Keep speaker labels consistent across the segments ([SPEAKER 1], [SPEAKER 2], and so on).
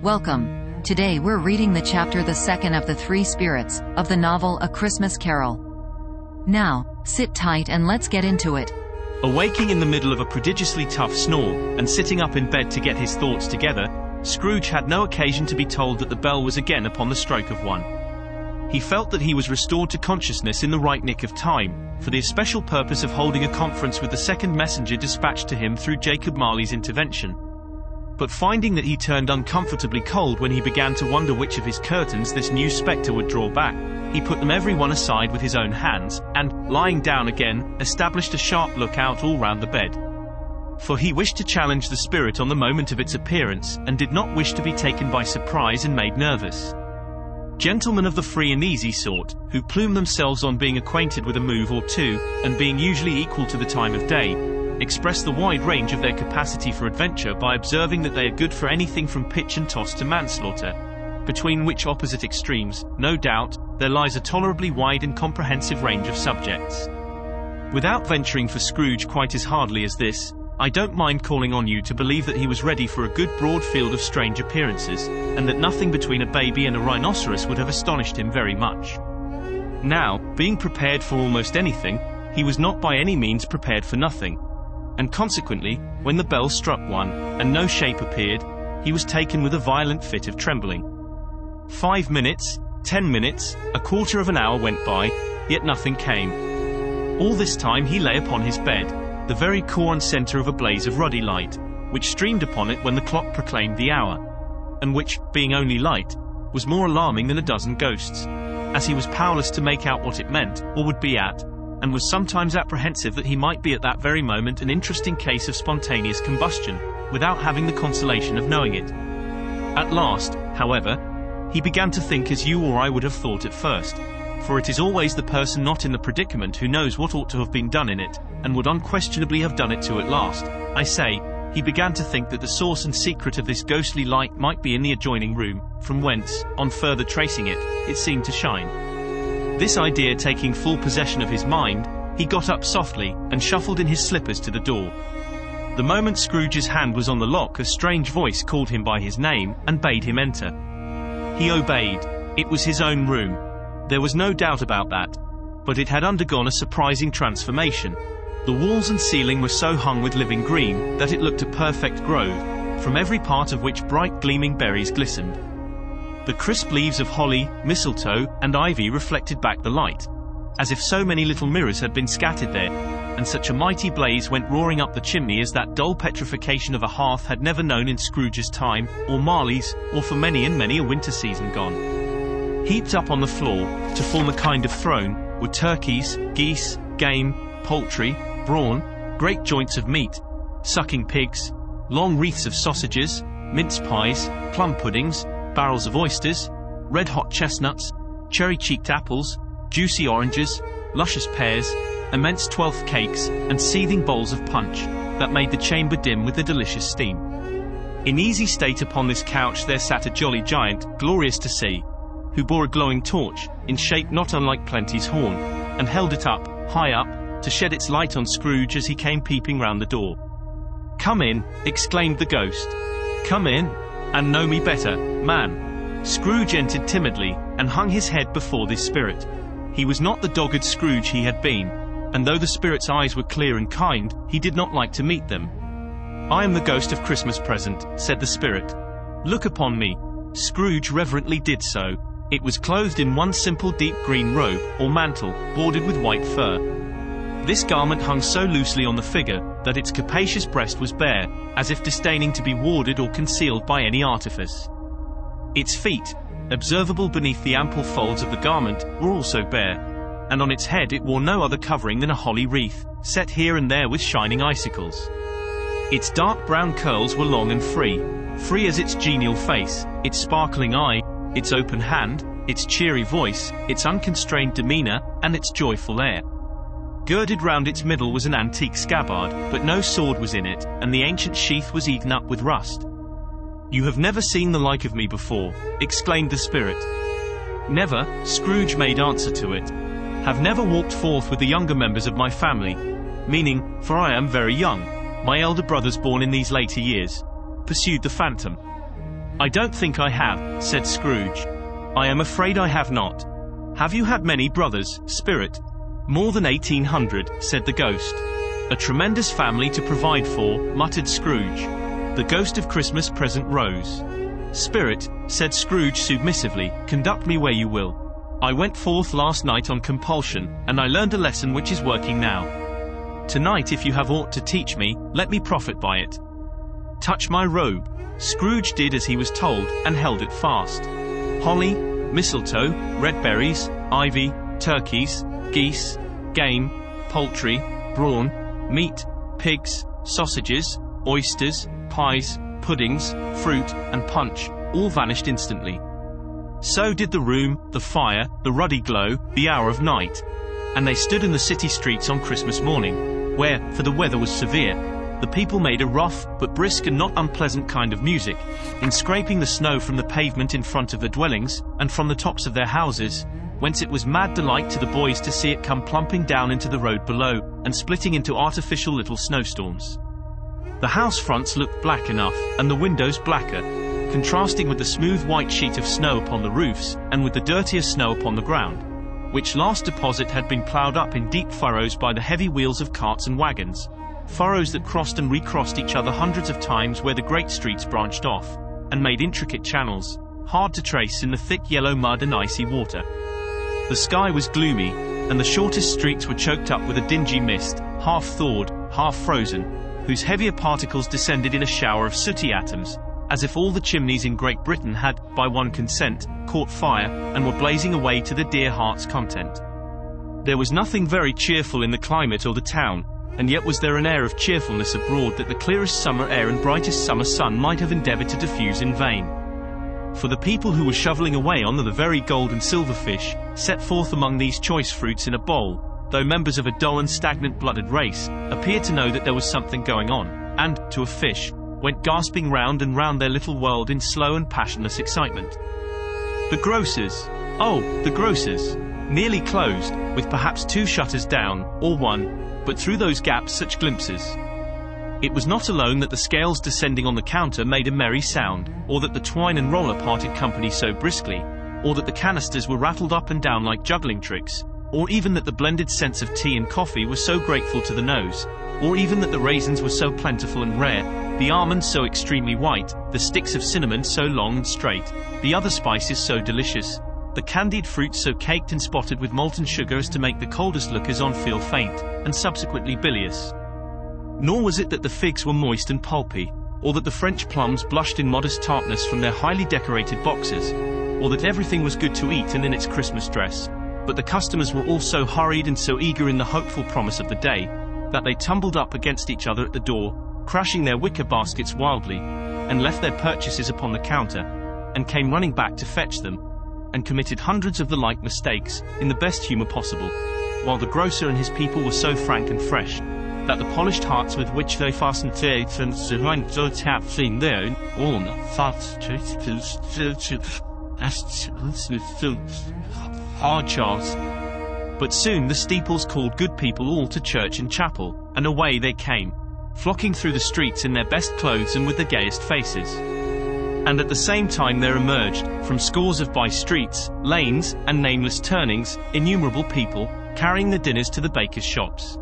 [SPEAKER 1] Welcome. Today we're reading the chapter the second of the three spirits, of the novel A Christmas Carol. Now, sit tight and let's get into it.
[SPEAKER 2] Awaking in the middle of a prodigiously tough snore, and sitting up in bed to get his thoughts together, Scrooge had no occasion to be told that the bell was again upon the stroke of 1. He felt that he was restored to consciousness in the right nick of time, for the especial purpose of holding a conference with the second messenger dispatched to him through Jacob Marley's intervention. But finding that he turned uncomfortably cold when he began to wonder which of his curtains this new spectre would draw back, he put them every one aside with his own hands, and, lying down again, established a sharp lookout all round the bed. For he wished to challenge the spirit on the moment of its appearance, and did not wish to be taken by surprise and made nervous. Gentlemen of the free and easy sort, who plume themselves on being acquainted with a move or two, and being usually equal to the time of day, express the wide range of their capacity for adventure by observing that they are good for anything from pitch and toss to manslaughter, between which opposite extremes, no doubt, there lies a tolerably wide and comprehensive range of subjects. Without venturing for Scrooge quite as hardly as this, I don't mind calling on you to believe that he was ready for a good broad field of strange appearances, and that nothing between a baby and a rhinoceros would have astonished him very much. Now, being prepared for almost anything, he was not by any means prepared for nothing, and consequently, when the bell struck 1, and no shape appeared, he was taken with a violent fit of trembling. 5 minutes, 10 minutes, a quarter of an hour went by, yet nothing came. All this time he lay upon his bed, the very core and centre of a blaze of ruddy light, which streamed upon it when the clock proclaimed the hour, and which, being only light, was more alarming than a dozen ghosts, as he was powerless to make out what it meant, or would be at, and was sometimes apprehensive that he might be at that very moment an interesting case of spontaneous combustion, without having the consolation of knowing it. At last, however, he began to think as you or I would have thought at first, for it is always the person not in the predicament who knows what ought to have been done in it, and would unquestionably have done it too at last. I say, he began to think that the source and secret of this ghostly light might be in the adjoining room, from whence, on further tracing it, it seemed to shine. This idea taking full possession of his mind, he got up softly, and shuffled in his slippers to the door. The moment Scrooge's hand was on the lock, a strange voice called him by his name, and bade him enter. He obeyed. It was his own room. There was no doubt about that. But it had undergone a surprising transformation. The walls and ceiling were so hung with living green, that it looked a perfect grove, from every part of which bright gleaming berries glistened. The crisp leaves of holly, mistletoe, and ivy reflected back the light, as if so many little mirrors had been scattered there, and such a mighty blaze went roaring up the chimney as that dull petrification of a hearth had never known in Scrooge's time, or Marley's, or for many and many a winter season gone. Heaped up on the floor, to form a kind of throne, were turkeys, geese, game, poultry, brawn, great joints of meat, sucking pigs, long wreaths of sausages, mince pies, plum puddings, barrels of oysters, red-hot chestnuts, cherry-cheeked apples, juicy oranges, luscious pears, immense twelfth cakes, and seething bowls of punch, that made the chamber dim with the delicious steam. In easy state upon this couch there sat a jolly giant, glorious to see, who bore a glowing torch, in shape not unlike Plenty's horn, and held it up, high up, to shed its light on Scrooge as he came peeping round the door. "Come in," exclaimed the ghost. "Come in, and know me better, man." Scrooge entered timidly, and hung his head before this spirit. He was not the dogged Scrooge he had been, and though the spirit's eyes were clear and kind, he did not like to meet them. "I am the ghost of Christmas present," said the spirit. "Look upon me." Scrooge reverently did so. It was clothed in one simple deep green robe, or mantle, bordered with white fur. This garment hung so loosely on the figure, that its capacious breast was bare, as if disdaining to be warded or concealed by any artifice. Its feet, observable beneath the ample folds of the garment, were also bare, and on its head it wore no other covering than a holly wreath, set here and there with shining icicles. Its dark brown curls were long and free as its genial face, its sparkling eye, its open hand, its cheery voice, its unconstrained demeanor, and its joyful air. Girded round its middle was an antique scabbard, but no sword was in it, and the ancient sheath was eaten up with rust. "You have never seen the like of me before," exclaimed the spirit. "Never," Scrooge made answer to it. "Have never walked forth with the younger members of my family, meaning, for I am very young, my elder brothers born in these later years," pursued the phantom. "I don't think I have," said Scrooge. "I am afraid I have not." "Have you had many brothers, Spirit?" "More than 1800, said the ghost. "A tremendous family to provide for," muttered Scrooge. The ghost of Christmas present rose. "Spirit," said Scrooge submissively, "conduct me where you will. I went forth last night on compulsion, and I learned a lesson which is working now. Tonight, if you have aught to teach me, let me profit by it." "Touch my robe." Scrooge did as he was told, and held it fast. Holly, mistletoe, red berries, ivy, turkeys, geese, game, poultry, brawn, meat, pigs, sausages, oysters, pies, puddings, fruit, and punch, all vanished instantly. So did the room, the fire, the ruddy glow, the hour of night. And they stood in the city streets on Christmas morning, where, for the weather was severe, the people made a rough, but brisk and not unpleasant kind of music, in scraping the snow from the pavement in front of their dwellings, and from the tops of their houses, whence it was mad delight to the boys to see it come plumping down into the road below, and splitting into artificial little snowstorms. The house fronts looked black enough, and the windows blacker, contrasting with the smooth white sheet of snow upon the roofs, and with the dirtier snow upon the ground, which last deposit had been ploughed up in deep furrows by the heavy wheels of carts and wagons, furrows that crossed and recrossed each other hundreds of times where the great streets branched off, and made intricate channels, hard to trace in the thick yellow mud and icy water. The sky was gloomy, and the shortest streets were choked up with a dingy mist, half thawed, half frozen, whose heavier particles descended in a shower of sooty atoms, as if all the chimneys in Great Britain had, by one consent, caught fire, and were blazing away to the dear heart's content. There was nothing very cheerful in the climate or the town, and yet was there an air of cheerfulness abroad that the clearest summer air and brightest summer sun might have endeavoured to diffuse in vain. For the people who were shovelling away on the very gold and silver fish, set forth among these choice fruits in a bowl, though members of a dull and stagnant-blooded race, appeared to know that there was something going on, and, to a fish, went gasping round and round their little world in slow and passionless excitement. The grocers! Oh, the grocers! Nearly closed, with perhaps 2 shutters down, or 1, but through those gaps such glimpses. It was not alone that the scales descending on the counter made a merry sound, or that the twine and roller parted company so briskly, or that the canisters were rattled up and down like juggling tricks, or even that the blended scents of tea and coffee were so grateful to the nose, or even that the raisins were so plentiful and rare, the almonds so extremely white, the sticks of cinnamon so long and straight, the other spices so delicious, the candied fruits so caked and spotted with molten sugar as to make the coldest lookers on feel faint, and subsequently bilious. Nor was it that the figs were moist and pulpy, or that the French plums blushed in modest tartness from their highly decorated boxes, or that everything was good to eat and in its Christmas dress, but the customers were all so hurried and so eager in the hopeful promise of the day, that they tumbled up against each other at the door, crashing their wicker baskets wildly, and left their purchases upon the counter, and came running back to fetch them, and committed hundreds of the like mistakes, in the best humour possible, while the grocer and his people were so frank and fresh, that the polished hearts with which they fastened their Charles. But soon the steeples called good people all to church and chapel, and away they came, flocking through the streets in their best clothes and with the gayest faces. And at the same time there emerged, from scores of by-streets, lanes, and nameless turnings, innumerable people, carrying the dinners to the bakers' shops.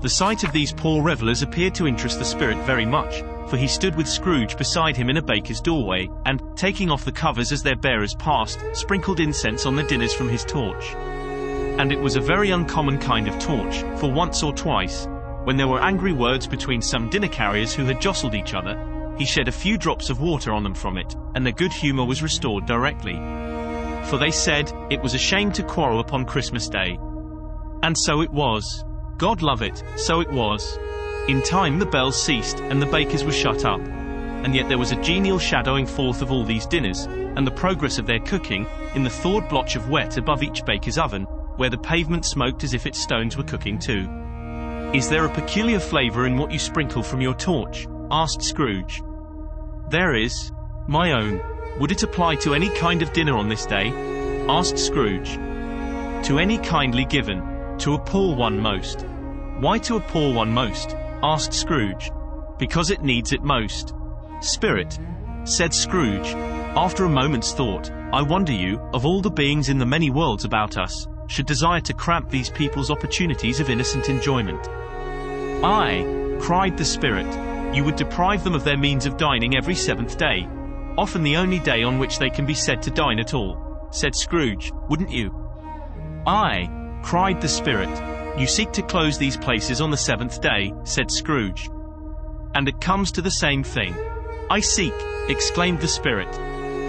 [SPEAKER 2] The sight of these poor revellers appeared to interest the Spirit very much, for he stood with Scrooge beside him in a baker's doorway, and, taking off the covers as their bearers passed, sprinkled incense on the dinners from his torch. And it was a very uncommon kind of torch, for once or twice, when there were angry words between some dinner carriers who had jostled each other, he shed a few drops of water on them from it, and their good humour was restored directly. For they said, it was a shame to quarrel upon Christmas Day. And so it was. God love it, so it was. In time the bells ceased, and the bakers were shut up. And yet there was a genial shadowing forth of all these dinners, and the progress of their cooking, in the thawed blotch of wet above each baker's oven, where the pavement smoked as if its stones were cooking too. Is there a peculiar flavour in what you sprinkle from your torch? Asked Scrooge. There is. My own. Would it apply to any kind of dinner on this day? Asked Scrooge. To any kindly given. To a poor one most. Why to a poor one most? Asked Scrooge. Because it needs it most. Spirit, said Scrooge. After a moment's thought, I wonder you, of all the beings in the many worlds about us, should desire to cramp these people's opportunities of innocent enjoyment. Aye, cried the spirit, you would deprive them of their means of dining every seventh day, often the only day on which they can be said to dine at all, said Scrooge, wouldn't you? Aye, cried the spirit, you seek to close these places on the seventh day, said Scrooge. And it comes to the same thing. I seek, exclaimed the spirit.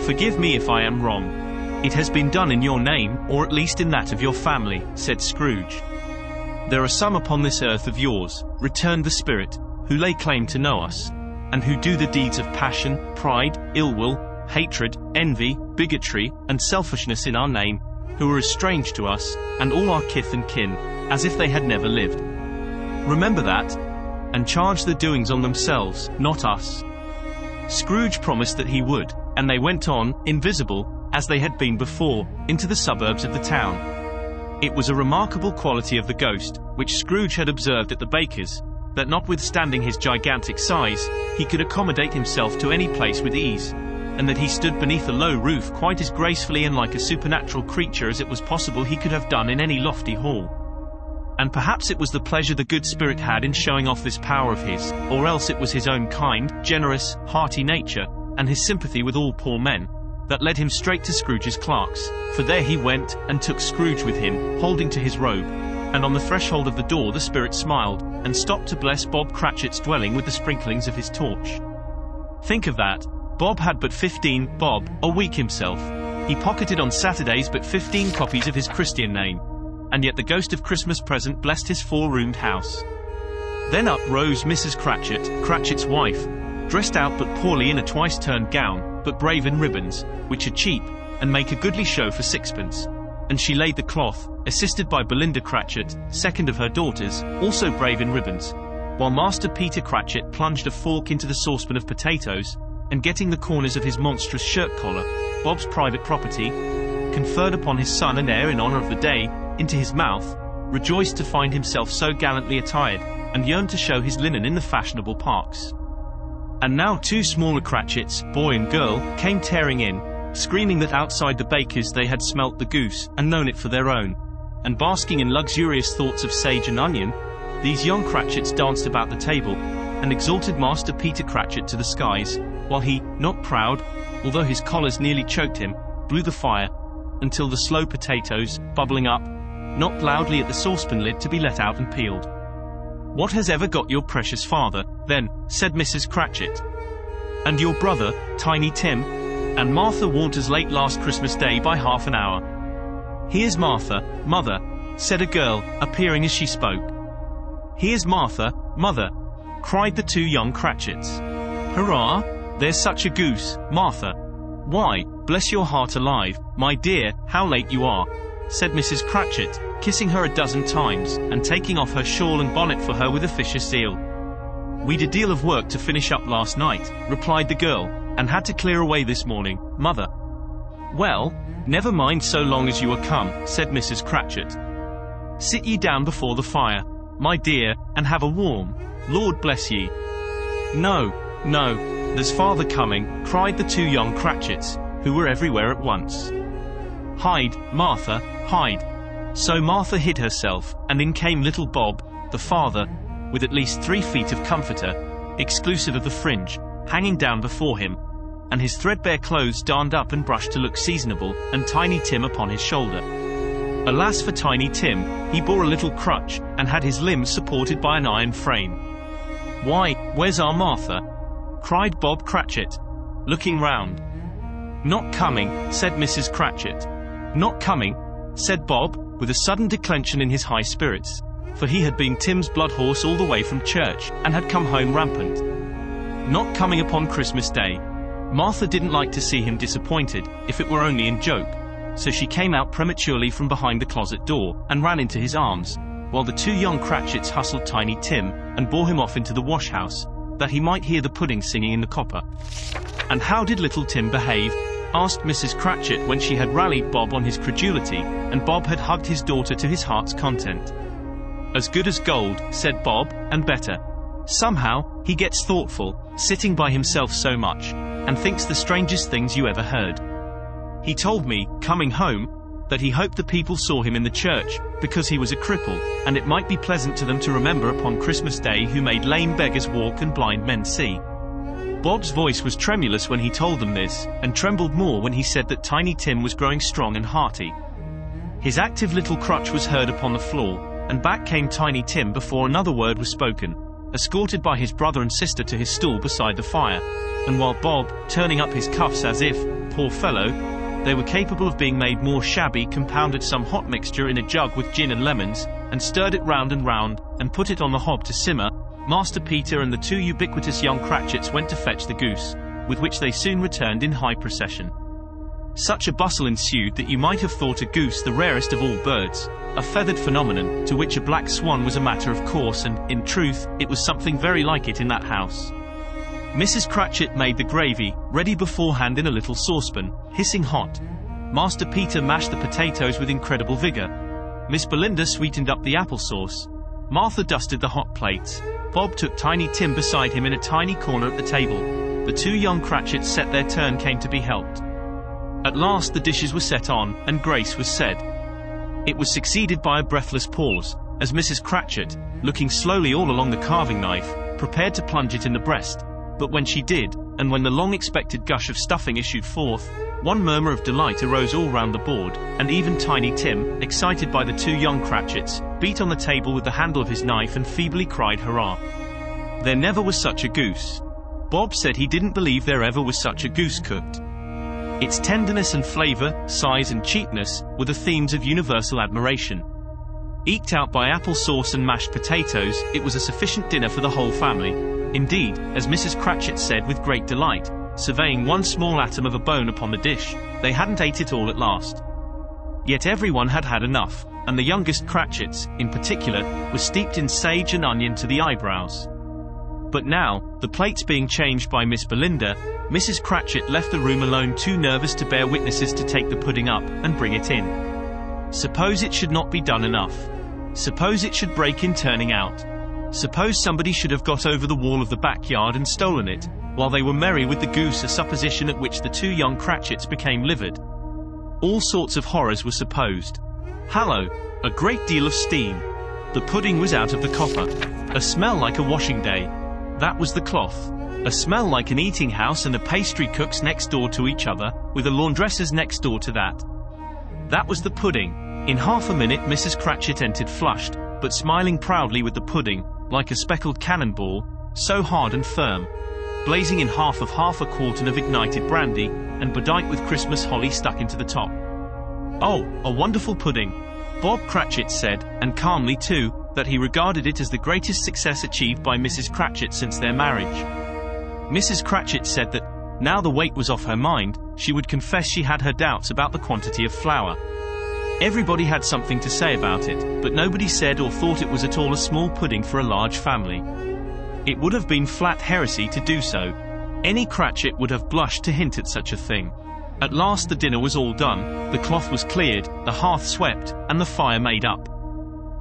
[SPEAKER 2] Forgive me if I am wrong. It has been done in your name, or at least in that of your family, said Scrooge. There are some upon this earth of yours, returned the spirit, who lay claim to know us, and who do the deeds of passion, pride, ill will, hatred, envy, bigotry, and selfishness in our name, who are as strange to us, and all our kith and kin, as if they had never lived. Remember that, and charge the doings on themselves, not us. Scrooge promised that he would, and they went on, invisible, as they had been before, into the suburbs of the town. It was a remarkable quality of the ghost, which Scrooge had observed at the baker's, that notwithstanding his gigantic size, he could accommodate himself to any place with ease, and that he stood beneath a low roof quite as gracefully and like a supernatural creature as it was possible he could have done in any lofty hall. And perhaps it was the pleasure the good spirit had in showing off this power of his, or else it was his own kind, generous, hearty nature, and his sympathy with all poor men, that led him straight to Scrooge's clerks, for there he went, and took Scrooge with him, holding to his robe, and on the threshold of the door the spirit smiled, and stopped to bless Bob Cratchit's dwelling with the sprinklings of his torch. Think of that, Bob had but 15 bob a week himself. He pocketed on Saturdays but 15 copies of his Christian name, and yet the ghost of Christmas present blessed his four-roomed house. Then up rose Mrs. Cratchit, Cratchit's wife, dressed out but poorly in a twice-turned gown, but brave in ribbons, which are cheap, and make a goodly show for sixpence. And she laid the cloth, assisted by Belinda Cratchit, second of her daughters, also brave in ribbons, while Master Peter Cratchit plunged a fork into the saucepan of potatoes, and getting the corners of his monstrous shirt-collar, Bob's private property, conferred upon his son and heir in honour of the day, into his mouth, rejoiced to find himself so gallantly attired, and yearned to show his linen in the fashionable parks. And now two smaller Cratchits, boy and girl, came tearing in, screaming that outside the baker's they had smelt the goose, and known it for their own, and basking in luxurious thoughts of sage and onion, these young Cratchits danced about the table, and exalted Master Peter Cratchit to the skies, while he, not proud, although his collars nearly choked him, blew the fire, until the slow potatoes, bubbling up, knocked loudly at the saucepan lid to be let out and peeled. What has ever got your precious father, then, said Mrs. Cratchit. And your brother, Tiny Tim? And Martha warned us late last Christmas Day by half an hour. Here's Martha, mother, said a girl, appearing as she spoke. Here's Martha, mother, cried the two young Cratchits. Hurrah! There's such a goose, Martha. Why, bless your heart alive, my dear, how late you are, said Mrs. Cratchit, kissing her a dozen times, and taking off her shawl and bonnet for her with officious zeal. We'd a deal of work to finish up last night, replied the girl, and had to clear away this morning, mother. Well, never mind so long as you are come, said Mrs. Cratchit. Sit ye down before the fire, my dear, and have a warm, Lord bless ye. No, no, there's father coming, cried the two young Cratchits, who were everywhere at once. Hide, Martha, hide. So Martha hid herself, and in came little Bob, the father, with at least 3 feet of comforter, exclusive of the fringe, hanging down before him, and his threadbare clothes darned up and brushed to look seasonable, and Tiny Tim upon his shoulder. Alas for Tiny Tim, he bore a little crutch, and had his limbs supported by an iron frame. Why, where's our Martha? Cried Bob Cratchit, looking round. Not coming, said Mrs. Cratchit. Not coming, said Bob, with a sudden declension in his high spirits, for he had been Tim's blood horse all the way from church, and had come home rampant. Not coming upon Christmas Day. Martha didn't like to see him disappointed, if it were only in joke, so she came out prematurely from behind the closet door, and ran into his arms, while the two young Cratchits hustled Tiny Tim, and bore him off into the wash-house, that he might hear the pudding singing in the copper. And how did little Tim behave? Asked Mrs. Cratchit when she had rallied Bob on his credulity, and Bob had hugged his daughter to his heart's content. As good as gold, said Bob, and better. Somehow, he gets thoughtful, sitting by himself so much, and thinks the strangest things you ever heard. He told me, coming home, that he hoped the people saw him in the church, because he was a cripple, and it might be pleasant to them to remember upon Christmas Day who made lame beggars walk and blind men see. Bob's voice was tremulous when he told them this, and trembled more when he said that Tiny Tim was growing strong and hearty. His active little crutch was heard upon the floor, and back came Tiny Tim before another word was spoken, escorted by his brother and sister to his stool beside the fire, and while Bob, turning up his cuffs as if, poor fellow, they were capable of being made more shabby, compounded some hot mixture in a jug with gin and lemons, and stirred it round, and put it on the hob to simmer, Master Peter and the two ubiquitous young Cratchits went to fetch the goose, with which they soon returned in high procession. Such a bustle ensued that you might have thought a goose the rarest of all birds, a feathered phenomenon, to which a black swan was a matter of course, and, in truth, it was something very like it in that house. Mrs. Cratchit made the gravy, ready beforehand in a little saucepan, hissing hot. Master Peter mashed the potatoes with incredible vigor. Miss Belinda sweetened up the applesauce. Martha dusted the hot plates. Bob took Tiny Tim beside him in a tiny corner at the table. The two young Cratchits set their turn came to be helped. At last the dishes were set on, and grace was said. It was succeeded by a breathless pause, as Mrs. Cratchit, looking slowly all along the carving knife, prepared to plunge it in the breast. But when she did, and when the long-expected gush of stuffing issued forth, one murmur of delight arose all round the board, and even Tiny Tim, excited by the two young Cratchits, beat on the table with the handle of his knife and feebly cried hurrah. There never was such a goose. Bob said he didn't believe there ever was such a goose cooked. Its tenderness and flavour, size and cheapness, were the themes of universal admiration. Eked out by applesauce and mashed potatoes, it was a sufficient dinner for the whole family. Indeed, as Mrs. Cratchit said with great delight, surveying one small atom of a bone upon the dish, they hadn't ate it all at last. Yet everyone had had enough, and the youngest Cratchits, in particular, were steeped in sage and onion to the eyebrows. But now, the plates being changed by Miss Belinda, Mrs. Cratchit left the room alone, too nervous to bear witnesses to take the pudding up and bring it in. Suppose it should not be done enough. Suppose it should break in turning out. Suppose somebody should have got over the wall of the backyard and stolen it, while they were merry with the goose, a supposition at which the two young Cratchits became livid. All sorts of horrors were supposed. Hallo! A great deal of steam. The pudding was out of the copper. A smell like a washing day. That was the cloth. A smell like an eating house and a pastry cook's next door to each other, with a laundress's next door to that. That was the pudding. In half a minute Mrs. Cratchit entered, flushed, but smiling proudly, with the pudding, like a speckled cannonball, so hard and firm, blazing in half a quartern of ignited brandy, and bedight with Christmas holly stuck into the top. Oh, a wonderful pudding! Bob Cratchit said, and calmly too, that he regarded it as the greatest success achieved by Mrs. Cratchit since their marriage. Mrs. Cratchit said that, now the weight was off her mind, she would confess she had her doubts about the quantity of flour. Everybody had something to say about it, but nobody said or thought it was at all a small pudding for a large family. It would have been flat heresy to do so. Any Cratchit would have blushed to hint at such a thing. At last the dinner was all done, the cloth was cleared, the hearth swept, and the fire made up.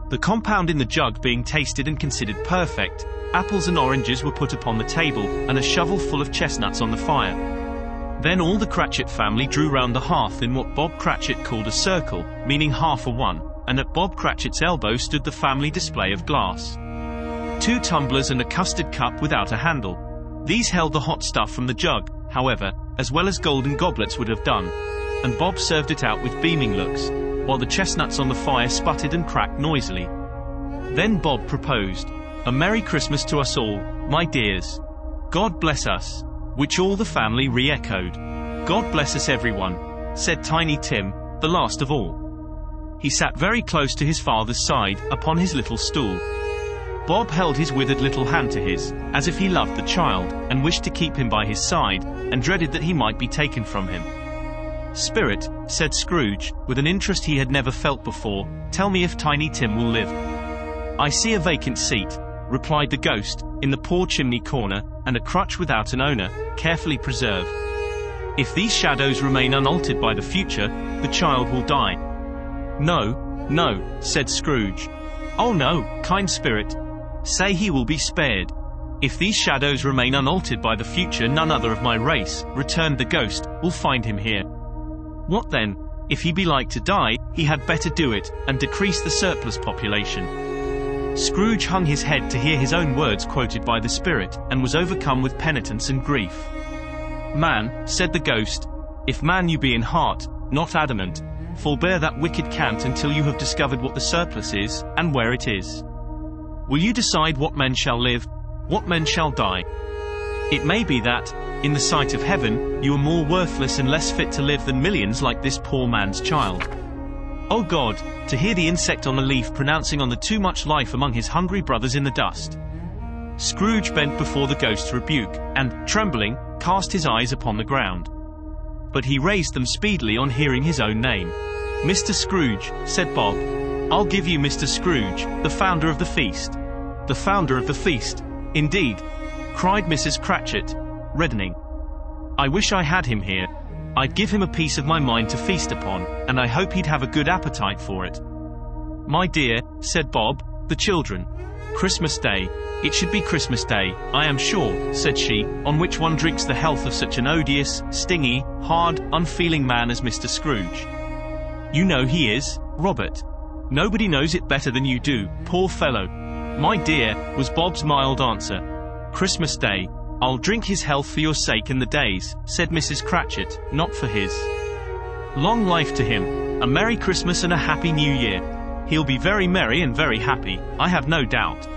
[SPEAKER 2] The compound in the jug being tasted and considered perfect, apples and oranges were put upon the table, and a shovel full of chestnuts on the fire. Then all the Cratchit family drew round the hearth in what Bob Cratchit called a circle, meaning half a one, and at Bob Cratchit's elbow stood the family display of glass. 2 tumblers and a custard cup without a handle. These held the hot stuff from the jug, however, as well as golden goblets would have done, and Bob served it out with beaming looks, while the chestnuts on the fire sputtered and cracked noisily. Then Bob proposed, "A Merry Christmas to us all, my dears. God bless us," which all the family re-echoed. "God bless us everyone," said Tiny Tim, the last of all. He sat very close to his father's side, upon his little stool. Bob held his withered little hand to his, as if he loved the child, and wished to keep him by his side, and dreaded that he might be taken from him. "Spirit," said Scrooge, with an interest he had never felt before, "tell me if Tiny Tim will live." "I see a vacant seat," replied the ghost, "in the poor chimney corner, and a crutch without an owner, carefully preserved. If these shadows remain unaltered by the future, the child will die." "No, no," said Scrooge. "Oh no, kind spirit. Say he will be spared." "If these shadows remain unaltered by the future, none other of my race," returned the ghost, "will find him here." "What then? If he be like to die, he had better do it, and decrease the surplus population." Scrooge hung his head to hear his own words quoted by the spirit, and was overcome with penitence and grief. "Man," said the ghost, "if man you be in heart, not adamant, forbear that wicked cant until you have discovered what the surplus is, and where it is. Will you decide what men shall live, what men shall die? It may be that, in the sight of heaven, you are more worthless and less fit to live than millions like this poor man's child." Oh God, to hear the insect on the leaf pronouncing on the too much life among his hungry brothers in the dust. Scrooge bent before the ghost's rebuke, and, trembling, cast his eyes upon the ground. But he raised them speedily on hearing his own name. "Mr. Scrooge," said Bob. "I'll give you Mr. Scrooge, the founder of the feast." "The founder of the feast, indeed!" cried Mrs. Cratchit, reddening. "I wish I had him here. I'd give him a piece of my mind to feast upon, and I hope he'd have a good appetite for it." "My dear," said Bob, "the children. Christmas Day. It should be Christmas Day, I am sure," said she, "on which one drinks the health of such an odious, stingy, hard, unfeeling man as Mr. Scrooge. You know he is, Robert. Nobody knows it better than you do, poor fellow." "My dear," was Bob's mild answer. "Christmas Day. I'll drink his health for your sake and the day's," said Mrs. Cratchit, "not for his. Long life to him, a Merry Christmas and a Happy New Year. He'll be very merry and very happy, I have no doubt."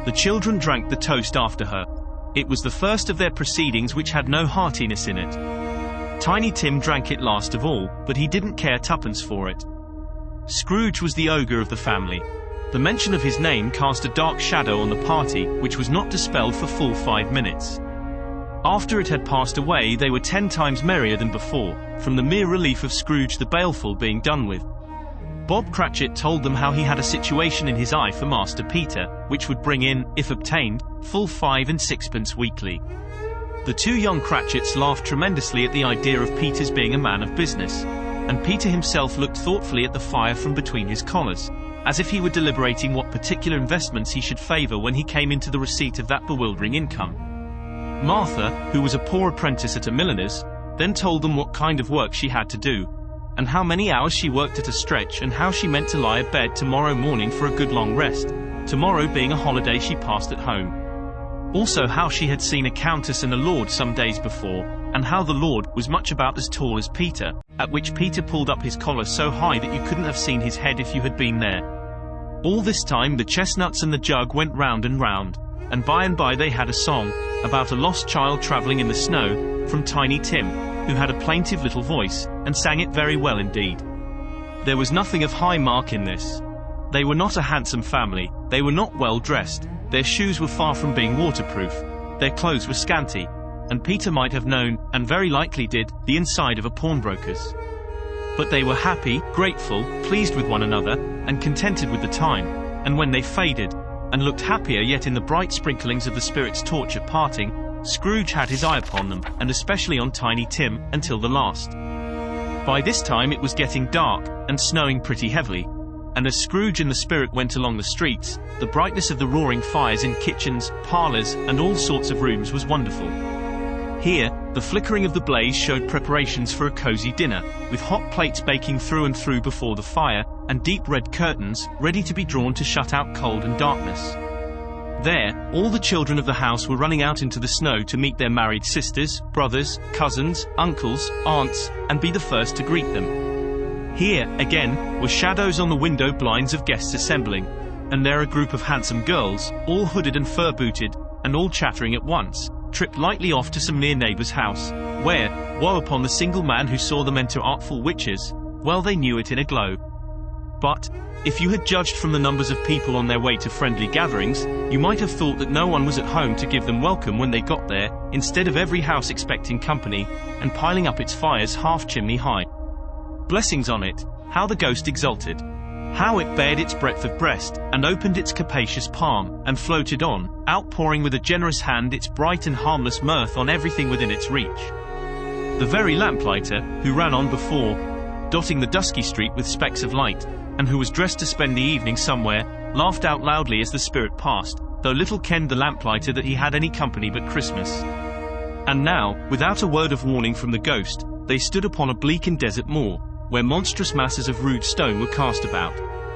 [SPEAKER 2] The children drank the toast after her. It was the first of their proceedings which had no heartiness in it. Tiny Tim drank it last of all, but he didn't care twopence for it. Scrooge was the ogre of the family. The mention of his name cast a dark shadow on the party, which was not dispelled for full 5 minutes. After it had passed away, they were 10 times merrier than before, from the mere relief of Scrooge the baleful being done with. Bob Cratchit told them how he had a situation in his eye for Master Peter, which would bring in, if obtained, full 5 and 6pence weekly. The 2 young Cratchits laughed tremendously at the idea of Peter's being a man of business, and Peter himself looked thoughtfully at the fire from between his collars, as if he were deliberating what particular investments he should favour when he came into the receipt of that bewildering income. Martha, who was a poor apprentice at a milliner's, then told them what kind of work she had to do, and how many hours she worked at a stretch, and how she meant to lie abed tomorrow morning for a good long rest, tomorrow being a holiday she passed at home. Also how she had seen a countess and a lord some days before, and how the lord was much about as tall as Peter, at which Peter pulled up his collar so high that you couldn't have seen his head if you had been there. All this time the chestnuts and the jug went round and round, and by they had a song, about a lost child travelling in the snow, from Tiny Tim, who had a plaintive little voice, and sang it very well indeed. There was nothing of high mark in this. They were not a handsome family, they were not well dressed, their shoes were far from being waterproof, their clothes were scanty, and Peter might have known, and very likely did, the inside of a pawnbroker's. But they were happy, grateful, pleased with one another, and contented with the time, and when they faded, and looked happier yet in the bright sprinklings of the Spirit's torch at parting, Scrooge had his eye upon them, and especially on Tiny Tim, until the last. By this time it was getting dark, and snowing pretty heavily, and as Scrooge and the Spirit went along the streets, the brightness of the roaring fires in kitchens, parlours, and all sorts of rooms was wonderful. Here, the flickering of the blaze showed preparations for a cosy dinner, with hot plates baking through and through before the fire, and deep red curtains, ready to be drawn to shut out cold and darkness. There, all the children of the house were running out into the snow to meet their married sisters, brothers, cousins, uncles, aunts, and be the first to greet them. Here, again, were shadows on the window blinds of guests assembling, and there a group of handsome girls, all hooded and fur-booted, and all chattering at once, tripped lightly off to some near neighbour's house, where, woe upon the single man who saw them enter artful witches, well they knew it in a glow. But, if you had judged from the numbers of people on their way to friendly gatherings, you might have thought that no one was at home to give them welcome when they got there, instead of every house expecting company, and piling up its fires half chimney high. Blessings on it, how the ghost exulted! How it bared its breadth of breast, and opened its capacious palm, and floated on, outpouring with a generous hand its bright and harmless mirth on everything within its reach. The very lamplighter, who ran on before, dotting the dusky street with specks of light, and who was dressed to spend the evening somewhere, laughed out loudly as the Spirit passed, though little kenned the lamplighter that he had any company but Christmas. And now, without a word of warning from the ghost, they stood upon a bleak and desert moor, where monstrous masses of rude stone were cast about,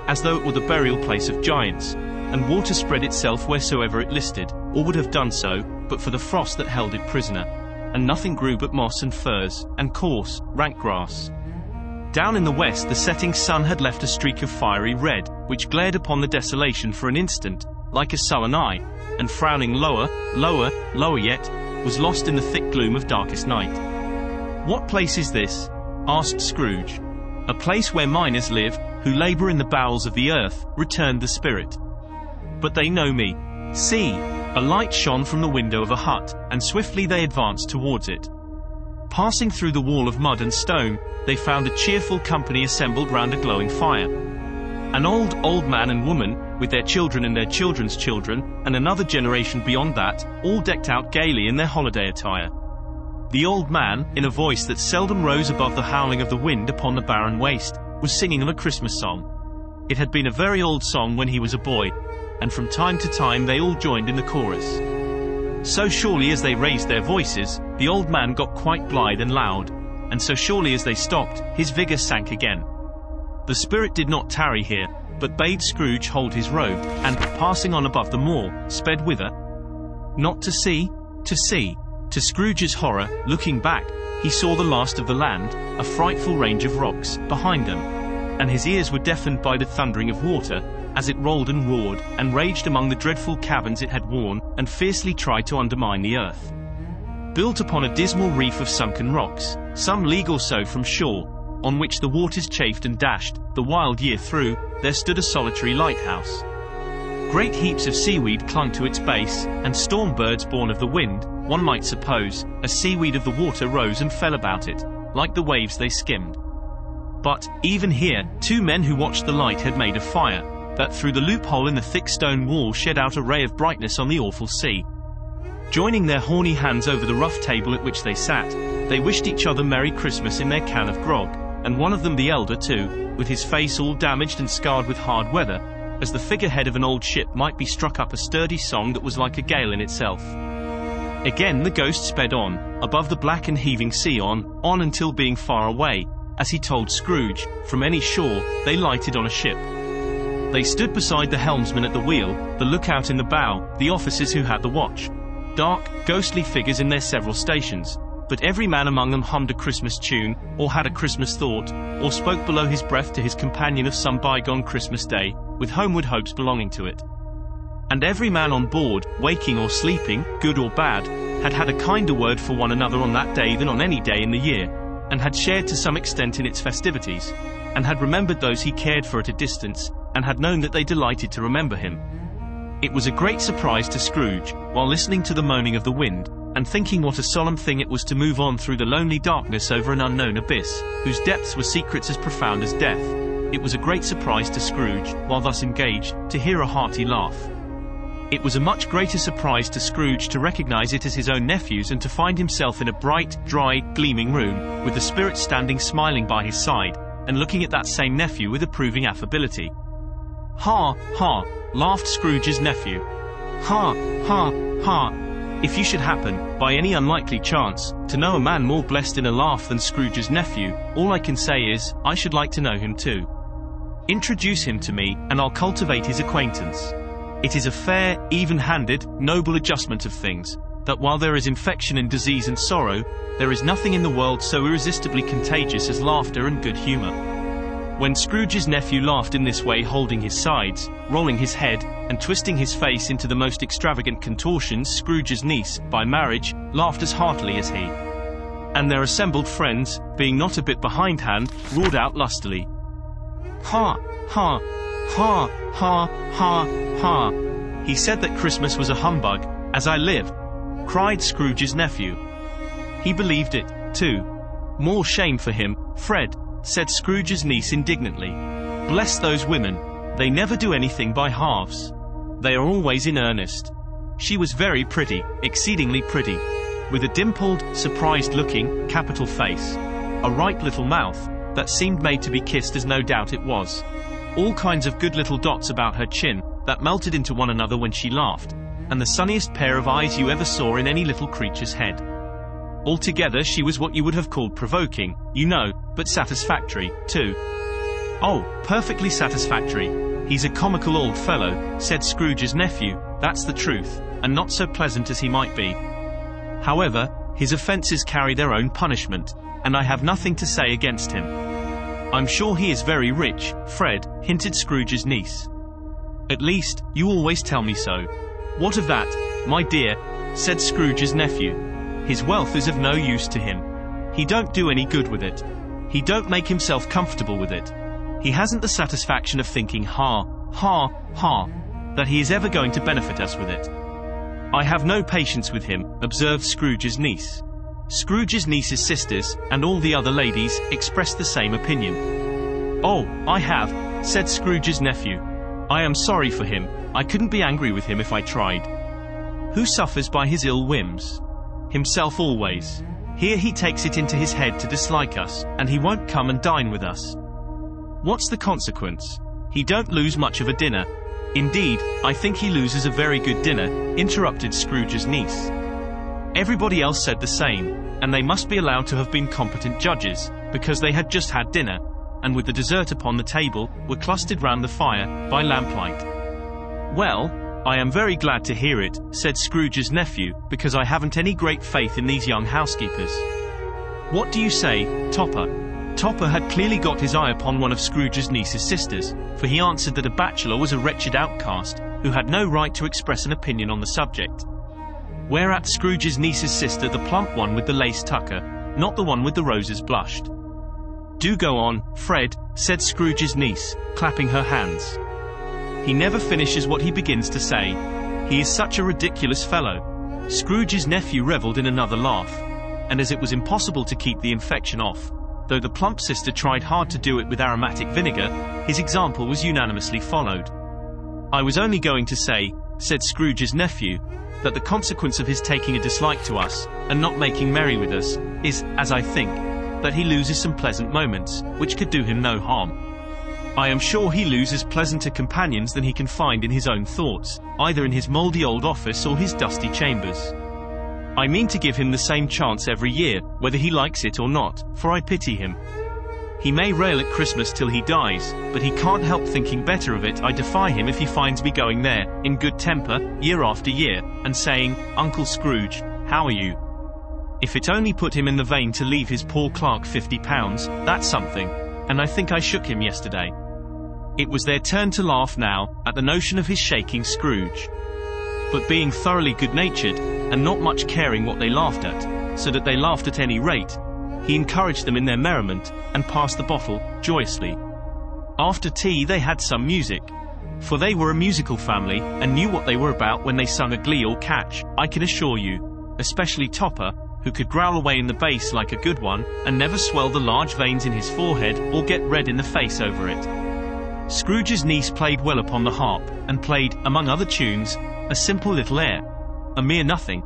[SPEAKER 2] as though it were the burial place of giants, and water spread itself wheresoever it listed, or would have done so, but for the frost that held it prisoner, and nothing grew but moss and furze, and coarse, rank grass. Down in the west the setting sun had left a streak of fiery red, which glared upon the desolation for an instant, like a sullen eye, and frowning lower, lower, lower yet, was lost in the thick gloom of darkest night. "What place is this?" asked Scrooge. "A place where miners live, who labour in the bowels of the earth," returned the spirit. "But they know me. See!" A light shone from the window of a hut, and swiftly they advanced towards it. Passing through the wall of mud and stone, they found a cheerful company assembled round a glowing fire. An old man and woman, with their children and their children's children, and another generation beyond that, all decked out gaily in their holiday attire. The old man, in a voice that seldom rose above the howling of the wind upon the barren waste, was singing of a Christmas song. It had been a very old song when he was a boy, and from time to time they all joined in the chorus. So surely as they raised their voices, the old man got quite blithe and loud, and so surely as they stopped, his vigour sank again. The spirit did not tarry here, but bade Scrooge hold his road, and, passing on above the moor, sped whither? Not to see, to see. To Scrooge's horror, looking back, he saw the last of the land, a frightful range of rocks, behind them, and his ears were deafened by the thundering of water, as it rolled and roared, and raged among the dreadful caverns it had worn, and fiercely tried to undermine the earth. Built upon a dismal reef of sunken rocks, some league or so from shore, on which the waters chafed and dashed, the wild year through, there stood a solitary lighthouse. Great heaps of seaweed clung to its base, and storm birds born of the wind, one might suppose, as seaweed of the water rose and fell about it, like the waves they skimmed. But, even here, two men who watched the light had made a fire, that through the loophole in the thick stone wall shed out a ray of brightness on the awful sea. Joining their horny hands over the rough table at which they sat, they wished each other Merry Christmas in their can of grog, and one of them, the elder too, with his face all damaged and scarred with hard weather, as the figurehead of an old ship might be, struck up a sturdy song that was like a gale in itself. Again the ghost sped on, above the black and heaving sea, on until, being far away, as he told Scrooge, from any shore, they lighted on a ship. They stood beside the helmsman at the wheel, the lookout in the bow, the officers who had the watch. Dark, ghostly figures in their several stations, but every man among them hummed a Christmas tune, or had a Christmas thought, or spoke below his breath to his companion of some bygone Christmas day, with homeward hopes belonging to it. And every man on board, waking or sleeping, good or bad, had had a kinder word for one another on that day than on any day in the year, and had shared to some extent in its festivities, and had remembered those he cared for at a distance, and had known that they delighted to remember him. It was a great surprise to Scrooge, while listening to the moaning of the wind, and thinking what a solemn thing it was to move on through the lonely darkness over an unknown abyss, whose depths were secrets as profound as death. It was a great surprise to Scrooge, while thus engaged, to hear a hearty laugh. It was a much greater surprise to Scrooge to recognize it as his own nephew's, and to find himself in a bright, dry, gleaming room, with the spirit standing smiling by his side, and looking at that same nephew with approving affability. "Ha, ha!" laughed Scrooge's nephew. "Ha, ha, ha! If you should happen, by any unlikely chance, to know a man more blessed in a laugh than Scrooge's nephew, all I can say is, I should like to know him too. Introduce him to me, and I'll cultivate his acquaintance. It is a fair, even-handed, noble adjustment of things, that while there is infection and disease and sorrow, there is nothing in the world so irresistibly contagious as laughter and good humor." When Scrooge's nephew laughed in this way, holding his sides, rolling his head, and twisting his face into the most extravagant contortions, Scrooge's niece, by marriage, laughed as heartily as he. And their assembled friends, being not a bit behindhand, roared out lustily. "Ha, ha, ha, ha, ha, ha! He said that Christmas was a humbug, as I live!" cried Scrooge's nephew. He believed it, too. "More shame for him, Fred," said Scrooge's niece indignantly. "Bless those women! They never do anything by halves. They are always in earnest." She was very pretty, exceedingly pretty, with a dimpled, surprised-looking, capital face, a ripe little mouth, that seemed made to be kissed, as no doubt it was, all kinds of good little dots about her chin, that melted into one another when she laughed, and the sunniest pair of eyes you ever saw in any little creature's head. Altogether she was what you would have called provoking, you know, but satisfactory, too. "Oh, perfectly satisfactory. He's a comical old fellow," said Scrooge's nephew, "that's the truth, and not so pleasant as he might be. However, his offences carry their own punishment, and I have nothing to say against him." "I'm sure he is very rich, Fred," hinted Scrooge's niece. "At least, you always tell me so." "What of that, my dear?" said Scrooge's nephew. "His wealth is of no use to him. He don't do any good with it. He don't make himself comfortable with it. He hasn't the satisfaction of thinking, ha, ha, ha, that he is ever going to benefit us with it." "I have no patience with him," observed Scrooge's niece. Scrooge's niece's sisters, and all the other ladies, expressed the same opinion. "Oh, I have," said Scrooge's nephew. "I am sorry for him. I couldn't be angry with him if I tried. Who suffers by his ill whims? Himself always. Here he takes it into his head to dislike us, and he won't come and dine with us. What's the consequence? He don't lose much of a dinner." "Indeed, I think he loses a very good dinner," interrupted Scrooge's niece. Everybody else said the same, and they must be allowed to have been competent judges, because they had just had dinner, and with the dessert upon the table, were clustered round the fire, by lamplight. "Well, I am very glad to hear it," said Scrooge's nephew, "because I haven't any great faith in these young housekeepers. What do you say, Topper?" Topper had clearly got his eye upon one of Scrooge's niece's sisters, for he answered that a bachelor was a wretched outcast, who had no right to express an opinion on the subject. Whereat Scrooge's niece's sister, the plump one with the lace tucker, not the one with the roses, blushed. "Do go on, Fred," said Scrooge's niece, clapping her hands. "He never finishes what he begins to say. He is such a ridiculous fellow." Scrooge's nephew revelled in another laugh, and as it was impossible to keep the infection off, though the plump sister tried hard to do it with aromatic vinegar, his example was unanimously followed. "I was only going to say," said Scrooge's nephew, "that the consequence of his taking a dislike to us, and not making merry with us, is, as I think, that he loses some pleasant moments, which could do him no harm. I am sure he loses pleasanter companions than he can find in his own thoughts, either in his mouldy old office or his dusty chambers. I mean to give him the same chance every year, whether he likes it or not, for I pity him. He may rail at Christmas till he dies, but he can't help thinking better of it. I defy him if he finds me going there, in good temper, year after year, and saying, 'Uncle Scrooge, how are you?' If it only put him in the vein to leave his poor clerk £50, that's something, and I think I shook him yesterday." It was their turn to laugh now, at the notion of his shaking Scrooge. But being thoroughly good-natured, and not much caring what they laughed at, so that they laughed at any rate, he encouraged them in their merriment, and passed the bottle, joyously. After tea they had some music, for they were a musical family, and knew what they were about when they sung a glee or catch, I can assure you, especially Topper, who could growl away in the bass like a good one, and never swell the large veins in his forehead, or get red in the face over it. Scrooge's niece played well upon the harp, and played, among other tunes, a simple little air, a mere nothing.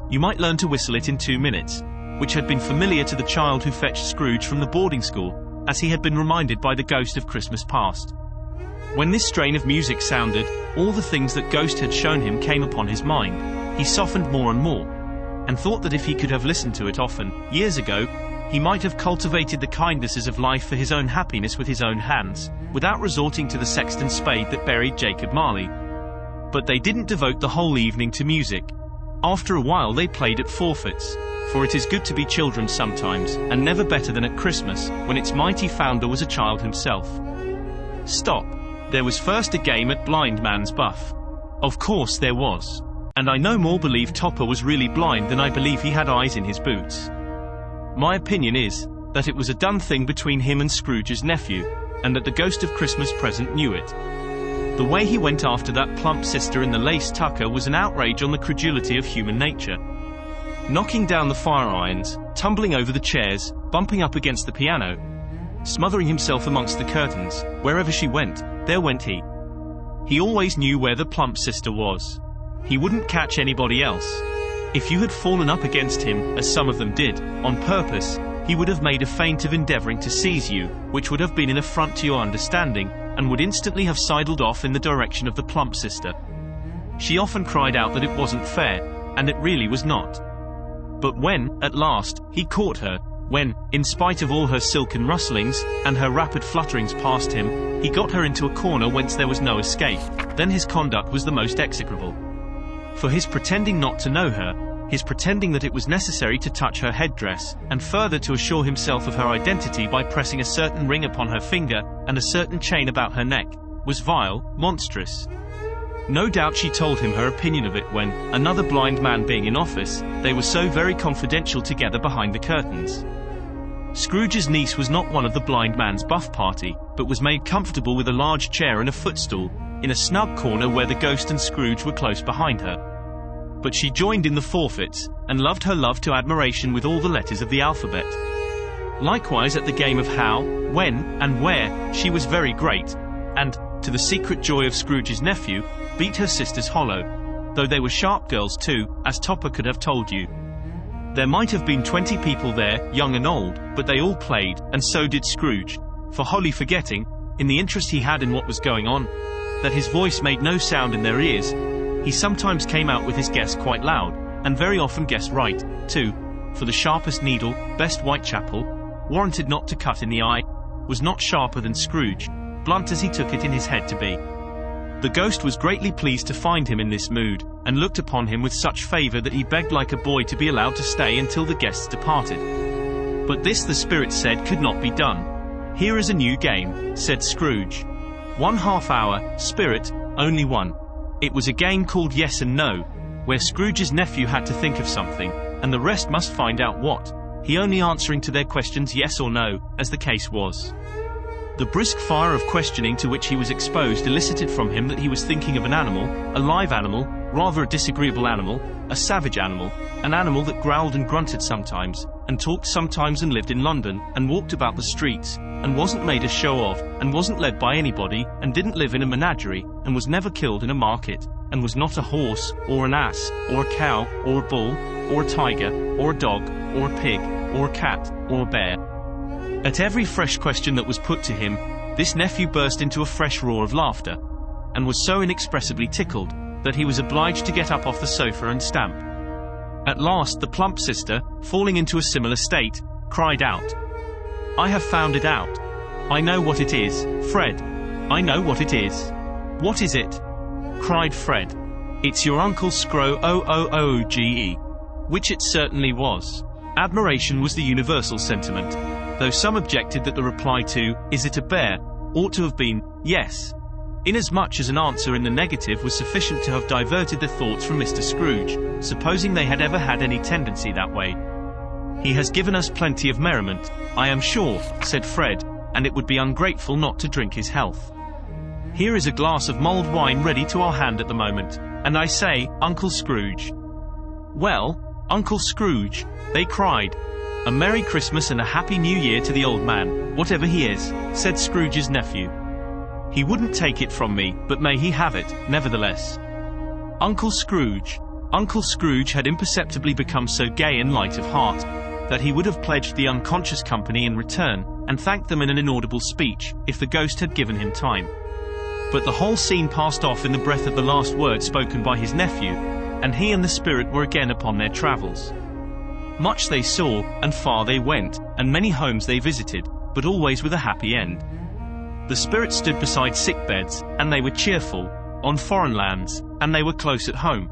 [SPEAKER 2] You might learn to whistle it in 2 minutes, which had been familiar to the child who fetched Scrooge from the boarding school, as he had been reminded by the ghost of Christmas past. When this strain of music sounded, all the things that Ghost had shown him came upon his mind. He softened more and more, and thought that if he could have listened to it often, years ago, he might have cultivated the kindnesses of life for his own happiness with his own hands, without resorting to the sexton's spade that buried Jacob Marley. But they didn't devote the whole evening to music. After a while they played at forfeits, for it is good to be children sometimes, and never better than at Christmas, when its mighty founder was a child himself. Stop. There was first a game at blind man's buff. Of course there was. And I no more believe Topper was really blind than I believe he had eyes in his boots. My opinion is, that it was a done thing between him and Scrooge's nephew, and that the ghost of Christmas present knew it. The way he went after that plump sister in the lace tucker was an outrage on the credulity of human nature. Knocking down the fire irons, tumbling over the chairs, bumping up against the piano, smothering himself amongst the curtains, wherever she went, there went he. He always knew where the plump sister was. He wouldn't catch anybody else. If you had fallen up against him, as some of them did, on purpose, he would have made a feint of endeavouring to seize you, which would have been an affront to your understanding, and would instantly have sidled off in the direction of the plump sister. She often cried out that it wasn't fair, and it really was not. But when, at last, he caught her, when, in spite of all her silken rustlings, and her rapid flutterings past him, he got her into a corner whence there was no escape, then his conduct was the most execrable. For his pretending not to know her, his pretending that it was necessary to touch her headdress, and further to assure himself of her identity by pressing a certain ring upon her finger, and a certain chain about her neck, was vile, monstrous. No doubt she told him her opinion of it when, another blind man being in office, they were so very confidential together behind the curtains. Scrooge's niece was not one of the blind man's buff party, but was made comfortable with a large chair and a footstool, in a snug corner where the ghost and Scrooge were close behind her. But she joined in the forfeits, and loved her love to admiration with all the letters of the alphabet. Likewise at the game of how, when, and where, she was very great, and, to the secret joy of Scrooge's nephew, beat her sisters hollow, though they were sharp girls too, as Topper could have told you. There might have been 20 people there, young and old, but they all played, and so did Scrooge, for wholly forgetting, in the interest he had in what was going on, that his voice made no sound in their ears. He sometimes came out with his guess quite loud, and very often guessed right, too, for the sharpest needle, best Whitechapel, warranted not to cut in the eye, was not sharper than Scrooge, blunt as he took it in his head to be. The ghost was greatly pleased to find him in this mood, and looked upon him with such favour that he begged like a boy to be allowed to stay until the guests departed. But this the spirit said could not be done. "Here is a new game," said Scrooge. "1 half-hour, spirit, only one." It was a game called Yes and No, where Scrooge's nephew had to think of something, and the rest must find out what, he only answering to their questions yes or no, as the case was. The brisk fire of questioning to which he was exposed elicited from him that he was thinking of an animal, a live animal, rather a disagreeable animal, a savage animal, an animal that growled and grunted sometimes, and talked sometimes, and lived in London, and walked about the streets, and wasn't made a show of, and wasn't led by anybody, and didn't live in a menagerie, and was never killed in a market, and was not a horse, or an ass, or a cow, or a bull, or a tiger, or a dog, or a pig, or a cat, or a bear. At every fresh question that was put to him, this nephew burst into a fresh roar of laughter, and was so inexpressibly tickled, that he was obliged to get up off the sofa and stamp. At last the plump sister, falling into a similar state, cried out, "I have found it out. I know what it is, Fred. I know what it is." "What is it?" cried Fred. "It's your Uncle Scrooge," which it certainly was. Admiration was the universal sentiment, though some objected that the reply to, "Is it a bear?" ought to have been, "Yes," inasmuch as an answer in the negative was sufficient to have diverted the thoughts from Mr. Scrooge, supposing they had ever had any tendency that way. "He has given us plenty of merriment, I am sure," said Fred, "and it would be ungrateful not to drink his health. Here is a glass of mulled wine ready to our hand at the moment, and I say, Uncle Scrooge." "Well, Uncle Scrooge," they cried. "A Merry Christmas and a Happy New Year to the old man, whatever he is," said Scrooge's nephew. "He wouldn't take it from me, but may he have it, nevertheless." Uncle Scrooge. Uncle Scrooge had imperceptibly become so gay and light of heart, that he would have pledged the unconscious company in return, and thanked them in an inaudible speech, if the ghost had given him time. But the whole scene passed off in the breath of the last word spoken by his nephew, and he and the spirit were again upon their travels. Much they saw, and far they went, and many homes they visited, but always with a happy end. The spirit stood beside sick beds, and they were cheerful, on foreign lands, and they were close at home,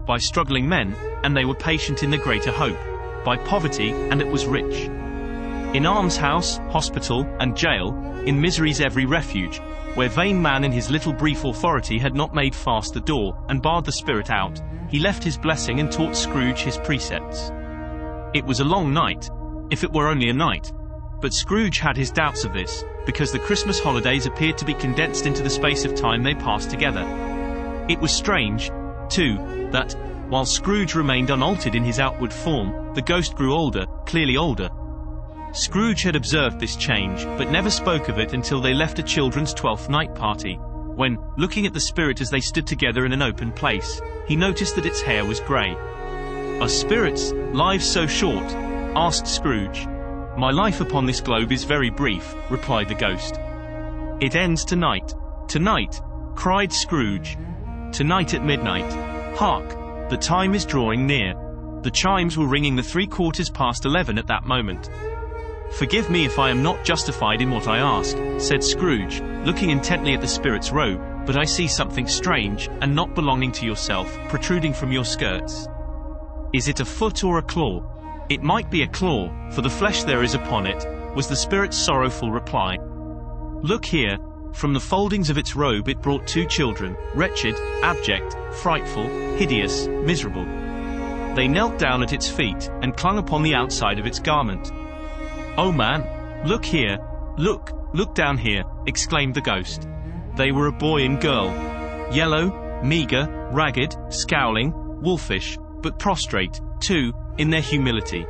[SPEAKER 2] by struggling men, and they were patient in the greater hope, by poverty, and it was rich. In almshouse, hospital, and jail, in misery's every refuge, where vain man in his little brief authority had not made fast the door, and barred the spirit out, he left his blessing and taught Scrooge his precepts. It was a long night, if it were only a night, but Scrooge had his doubts of this, because the Christmas holidays appeared to be condensed into the space of time they passed together. It was strange, too, that, while Scrooge remained unaltered in his outward form, the ghost grew older, clearly older. Scrooge had observed this change, but never spoke of it until they left a children's 12th night party, when, looking at the spirit as they stood together in an open place, he noticed that its hair was grey. "Are spirits' lives so short?" asked Scrooge. "My life upon this globe is very brief," replied the ghost. It ends tonight. Tonight, cried Scrooge. Tonight at midnight. Hark! The time is drawing near. The chimes were ringing the 11:15 at that moment. Forgive me if I am not justified in what I ask, said Scrooge, looking intently at the spirit's robe, but I see something strange, and not belonging to yourself, protruding from your skirts. Is it a foot or a claw? It might be a claw, for the flesh there is upon it, was the spirit's sorrowful reply. Look here. From the foldings of its robe it brought 2 children, wretched, abject, frightful, hideous, miserable. They knelt down at its feet, and clung upon the outside of its garment. Oh man! Look here! Look down here! Exclaimed the ghost. They were a boy and girl. Yellow, meager, ragged, scowling, wolfish, but prostrate, too, in their humility.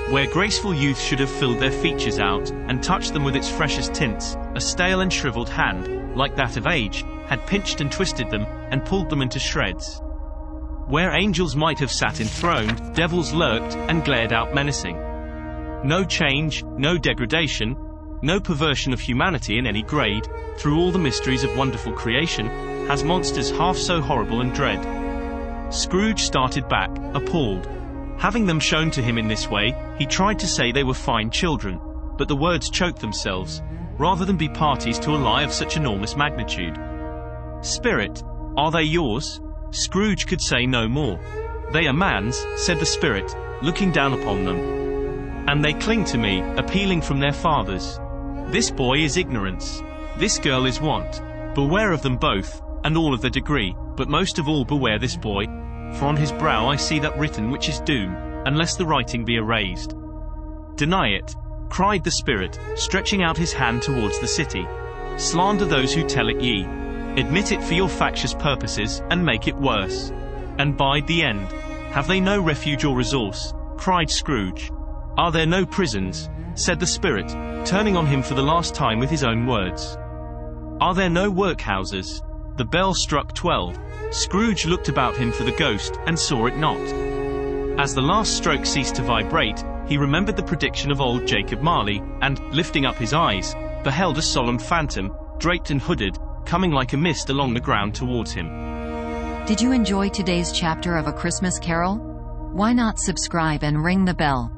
[SPEAKER 2] Where graceful youth should have filled their features out, and touched them with its freshest tints, a stale and shriveled hand, like that of age, had pinched and twisted them, and pulled them into shreds. Where angels might have sat enthroned, devils lurked, and glared out menacing. No change, no degradation, no perversion of humanity in any grade, through all the mysteries of wonderful creation, has monsters half so horrible and dread. Scrooge started back, appalled. Having them shown to him in this way, he tried to say they were fine children, but the words choked themselves, rather than be parties to a lie of such enormous magnitude. Spirit, are they yours? Scrooge could say no more. They are man's, said the spirit, looking down upon them. And they cling to me, appealing from their fathers. This boy is ignorance. This girl is want. Beware of them both, and all of their degree, but most of all beware this boy, for on his brow I see that written which is doom, unless the writing be erased. Deny it, cried the spirit, stretching out his hand towards the city. Slander those who tell it ye. Admit it for your factious purposes, and make it worse. And bide the end. Have they no refuge or resource? Cried Scrooge. Are there no prisons? Said the spirit, turning on him for the last time with his own words. Are there no workhouses? The bell struck 12. Scrooge looked about him for the ghost, and saw it not. As the last stroke ceased to vibrate, he remembered the prediction of old Jacob Marley, and, lifting up his eyes, beheld a solemn phantom, draped and hooded, coming like a mist along the ground towards him.
[SPEAKER 1] Did you enjoy today's chapter of A Christmas Carol? Why not subscribe and ring the bell?